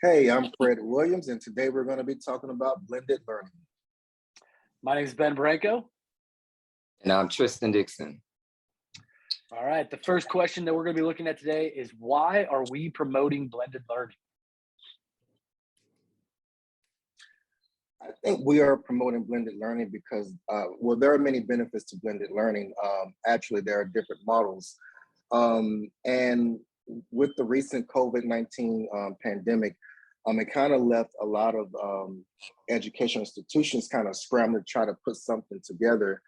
Hey, I'm Fred Williams, and today we're going to be talking about blended learning. My name is Ben Branco. And I'm Tristan Dixon. All right, the first question that we're going to be looking at today is why are we promoting blended learning? I think we are promoting blended learning because, there are many benefits to blended learning. Actually, there are different models. And with the recent COVID-19 pandemic, it kind of left a lot of educational institutions kind of scrambling to try to put something together.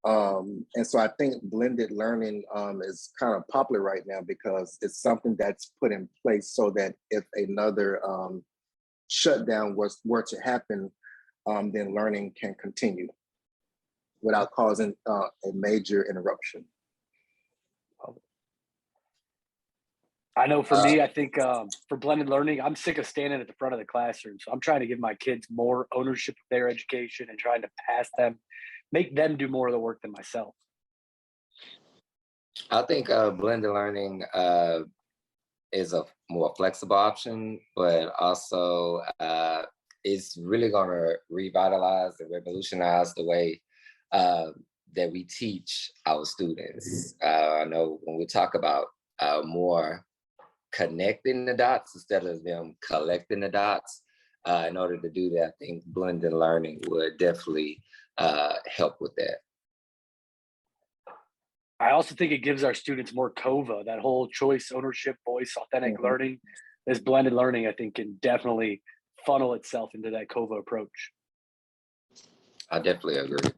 And so I think blended learning is kind of popular right now because it's something that's put in place so that if another shutdown were to happen, then learning can continue without causing a major interruption. I know for me, I think for blended learning, I'm sick of standing at the front of the classroom. So I'm trying to give my kids more ownership of their education and trying to make them do more of the work than myself. I think blended learning is a more flexible option, but also it's really going to revitalize and revolutionize the way that we teach our students. I know when we talk about more connecting the dots instead of them collecting the dots, in order to do that, I think blended learning would definitely help with that. I also think it gives our students more COVA, that whole choice, ownership, voice, authentic learning. This blended learning, I think, can definitely funnel itself into that COVA approach. I definitely agree.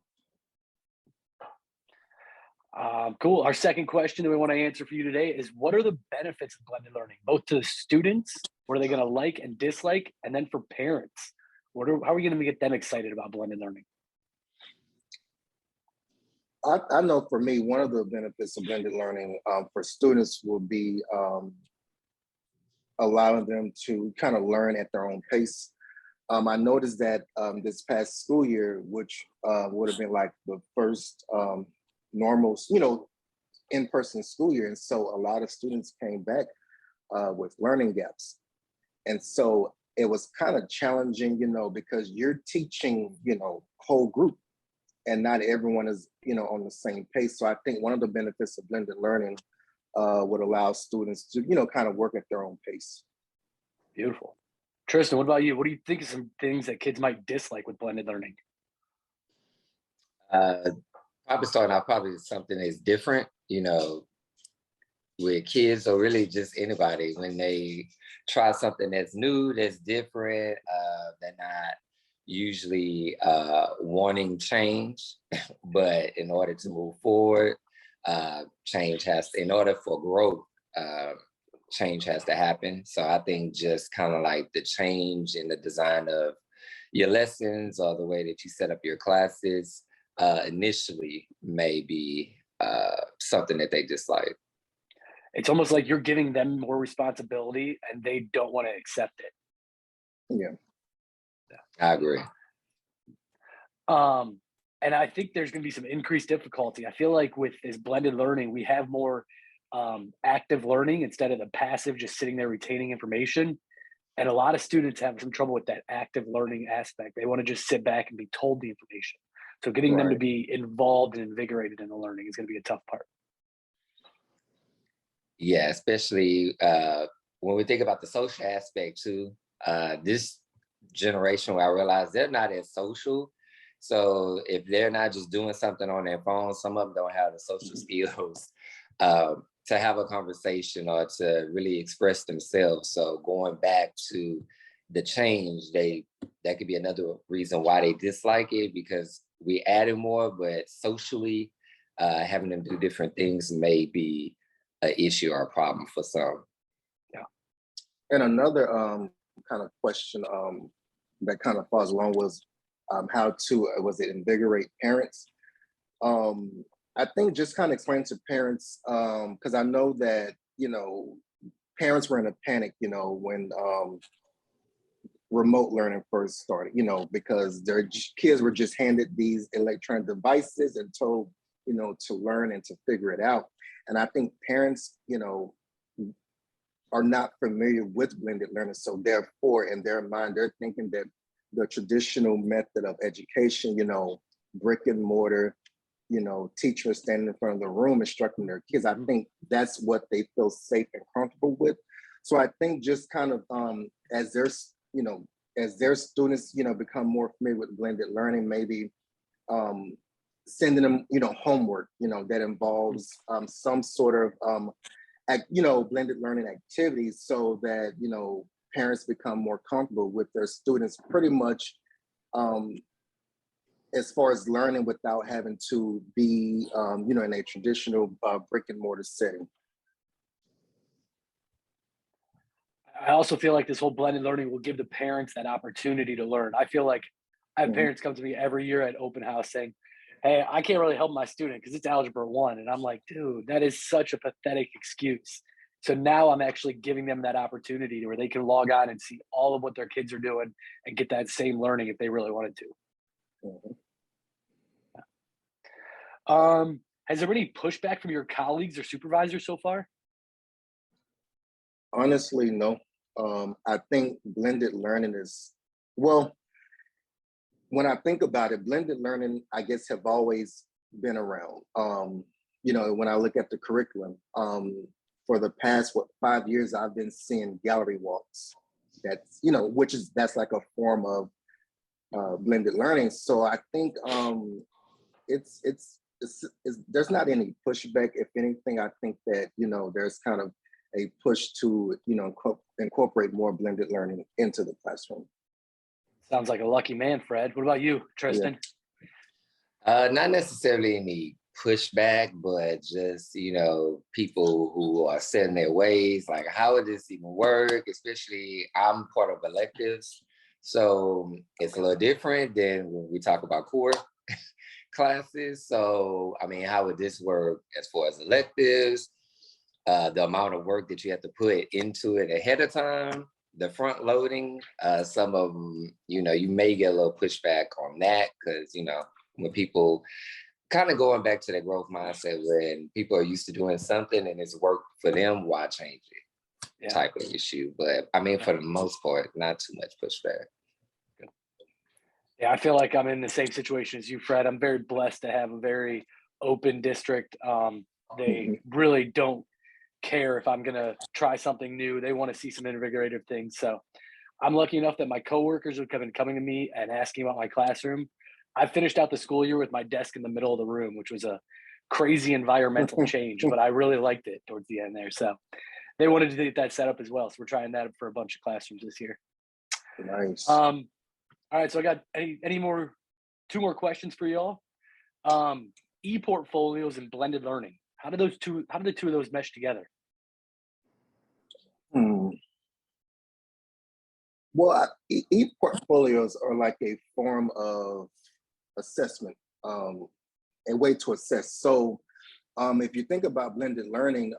Cool. Our second question that we want to answer for you today is what are the benefits of blended learning, both to the students, what are they going to like and dislike, and then for parents, how are we going to get them excited about blended learning? I know for me, one of the benefits of blended learning for students will be allowing them to kind of learn at their own pace. I noticed that this past school year, which would have been like the first normal, in-person school year. And so a lot of students came back with learning gaps. And so it was kind of challenging, because you're teaching, whole group and not everyone is, on the same pace. So I think one of the benefits of blended learning would allow students to, kind of work at their own pace. Beautiful. Tristan, what about you? What do you think of some things that kids might dislike with blended learning? Probably starting out something that's different, with kids or really just anybody. When they try something that's new, that's different, they're not usually wanting change, but in order to move forward, in order for growth, change has to happen. So I think just kind of like the change in the design of your lessons or the way that you set up your classes initially may be something that they dislike. It's almost like you're giving them more responsibility and they don't want to accept it. Yeah. I agree. And I think there's going to be some increased difficulty. I feel like with this blended learning, we have more active learning instead of the passive, just sitting there retaining information. And a lot of students have some trouble with that active learning aspect. They want to just sit back and be told the information. So getting them to be involved and invigorated in the learning is going to be a tough part. Yeah, especially when we think about the social aspect too. This generation, where I realize they're not as social. So if they're not just doing something on their phone, some of them don't have the social skills to have a conversation or to really express themselves. So going back to the change, that could be another reason why they dislike it, because we added more, but socially having them do different things may be an issue or a problem for some. Yeah. And another kind of question that kind of falls along was how to, was it invigorate parents? I think just kind of explain to parents, because I know that, parents were in a panic, when remote learning first started, because their kids were just handed these electronic devices and told, to learn and to figure it out. And I think parents, are not familiar with blended learning. So therefore, in their mind, they're thinking that the traditional method of education, brick and mortar, teachers standing in front of the room instructing their kids, I think that's what they feel safe and comfortable with. So I think just kind of as their students, become more familiar with blended learning, maybe sending them, homework, that involves some sort of blended learning activities, so that parents become more comfortable with their students pretty much as far as learning without having to be in a traditional brick and mortar setting. I also feel like this whole blended learning will give the parents that opportunity to learn. I feel like I have parents come to me every year at open house saying, "Hey, I can't really help my student because it's algebra 1." And I'm like, dude, that is such a pathetic excuse. So now I'm actually giving them that opportunity where they can log on and see all of what their kids are doing and get that same learning if they really wanted to. Has there been any pushback from your colleagues or supervisors so far? Honestly, no. I think blended learning is, well, when I think about it, blended learning, I guess, have always been around. When I look at the curriculum, for the past 5 years, I've been seeing gallery walks. That's like a form of blended learning. So I think it's there's not any pushback. If anything, I think that there's kind of a push to incorporate more blended learning into the classroom. Sounds like a lucky man, Fred. What about you, Tristan? Not necessarily any pushback, but just, people who are set in their ways, like, how would this even work? Especially, I'm part of electives. So it's a little different than when we talk about core classes. So, I mean, how would this work as far as electives? The amount of work that you have to put into it ahead of time, the front loading, some of them, you may get a little pushback on that because, when people kind of going back to that growth mindset, when people are used to doing something and it's worked for them, why change it? Type of issue. But I mean, for the most part, not too much pushback. Yeah, I feel like I'm in the same situation as you, Fred. I'm very blessed to have a very open district. They really don't care if I'm going to try something new. They want to see some invigorative things. So I'm lucky enough that my coworkers have been coming to me and asking about my classroom. I finished out the school year with my desk in the middle of the room, which was a crazy environmental change, but I really liked it towards the end there. So they wanted to get that set up as well. So we're trying that for a bunch of classrooms this year. Nice. All right. So I got two more questions for y'all. E-portfolios and blended learning. How do the two of those mesh together? Well, e-portfolios are like a form of assessment, a way to assess. So if you think about blended learning,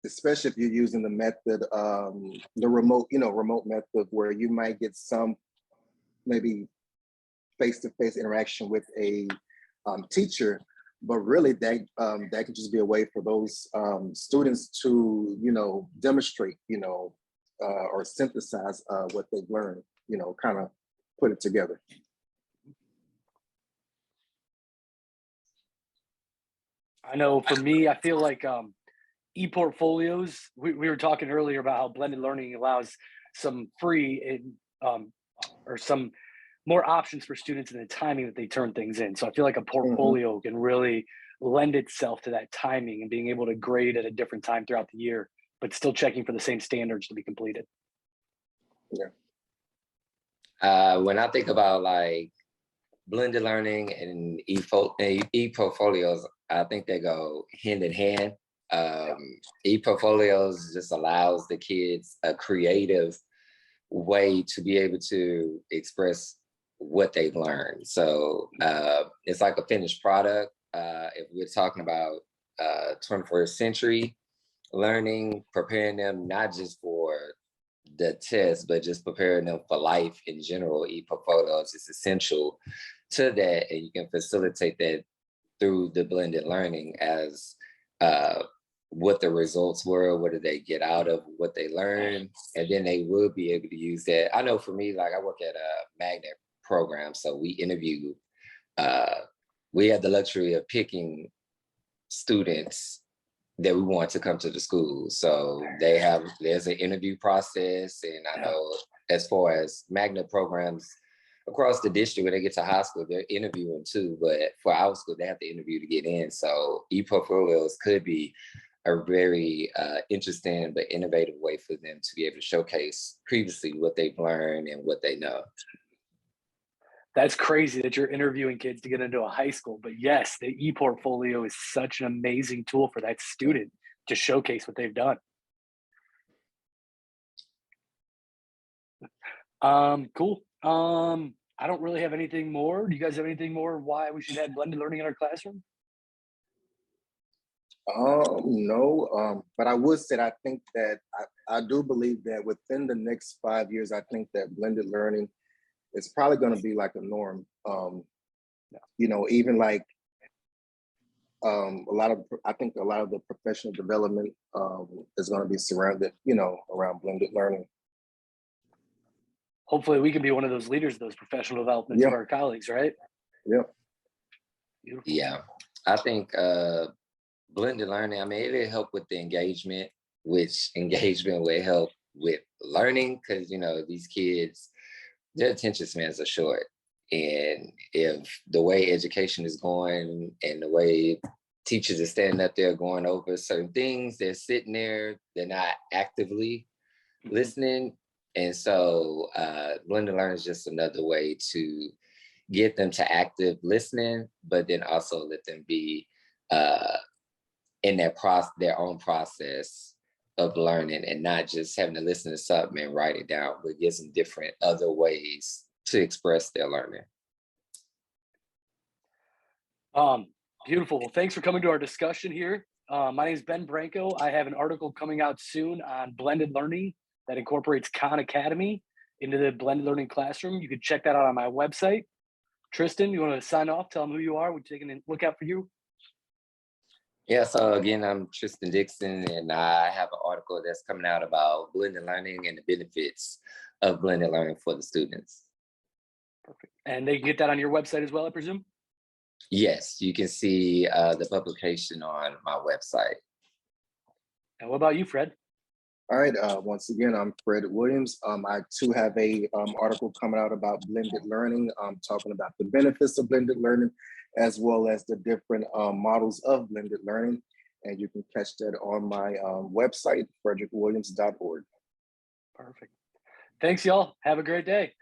especially if you're using the method, the remote method, where you might get some maybe face-to-face interaction with a teacher, but really that can just be a way for those students to demonstrate or synthesize what they've learned, kind of put it together. I know for me, I feel like e-portfolios, we were talking earlier about how blended learning allows some free or some more options for students in the timing that they turn things in. So I feel like a portfolio can really lend itself to that timing and being able to grade at a different time throughout the year, but still checking for the same standards to be completed. When I think about like blended learning and e-portfolios, I think they go hand in hand. E-portfolios just allows the kids a creative way to be able to express what they've learned. So it's like a finished product. If we're talking about 21st century learning, preparing them not just for the test, but just preparing them for life in general, e-portfolios is essential to that. And you can facilitate that through the blended learning as what the results were, what did they get out of what they learned, and then they will be able to use that. I know for me, like I work at a magnet program, so we interview, we have the luxury of picking students that we want to come to the school. So there's an interview process, and I know as far as magnet programs across the district, when they get to high school, they're interviewing too, but for our school, they have to interview to get in. So e-portfolios could be a very interesting but innovative way for them to be able to showcase previously what they've learned and what they know. That's crazy that you're interviewing kids to get into a high school. But yes, the e-portfolio is such an amazing tool for that student to showcase what they've done. Cool. I don't really have anything more. Do you guys have anything more why we should have blended learning in our classroom? No, but I would say I think that I do believe that within the next 5 years, I think that blended learning is probably going to be like a norm. You know, even like I think a lot of the professional development is going to be surrounded, you know, around blended learning. Hopefully we can be one of those leaders of those professional developments for our colleagues, right? Yep. Beautiful. Yeah, I think blended learning, I mean, it'll help with the engagement, which engagement will help with learning, because, you know, these kids, their attention spans are short. And if the way education is going and the way teachers are standing up there going over certain things, they're sitting there, they're not actively listening. And so blended learning is just another way to get them to active listening, but then also let them be in their own process of learning, and not just having to listen to something and write it down, but gives them different other ways to express their learning. Beautiful. Well, thanks for coming to our discussion here. My name is Ben Branco. I have an article coming out soon on blended learning that incorporates Khan Academy into the blended learning classroom. You can check that out on my website. Tristan, you want to sign off? Tell them who you are. We're taking a look out for you. Yeah, so again, I'm Tristan Dixon, and I have an article that's coming out about blended learning and the benefits of blended learning for the students. Perfect. And they can get that on your website as well, I presume? Yes, you can see the publication on my website. And what about you, Fred? All right. Once again, I'm Fred Williams. I too have a article coming out about blended learning, talking about the benefits of blended learning, as well as the different models of blended learning. And you can catch that on my website, frederickWilliams.org. Perfect. Thanks, y'all. Have a great day.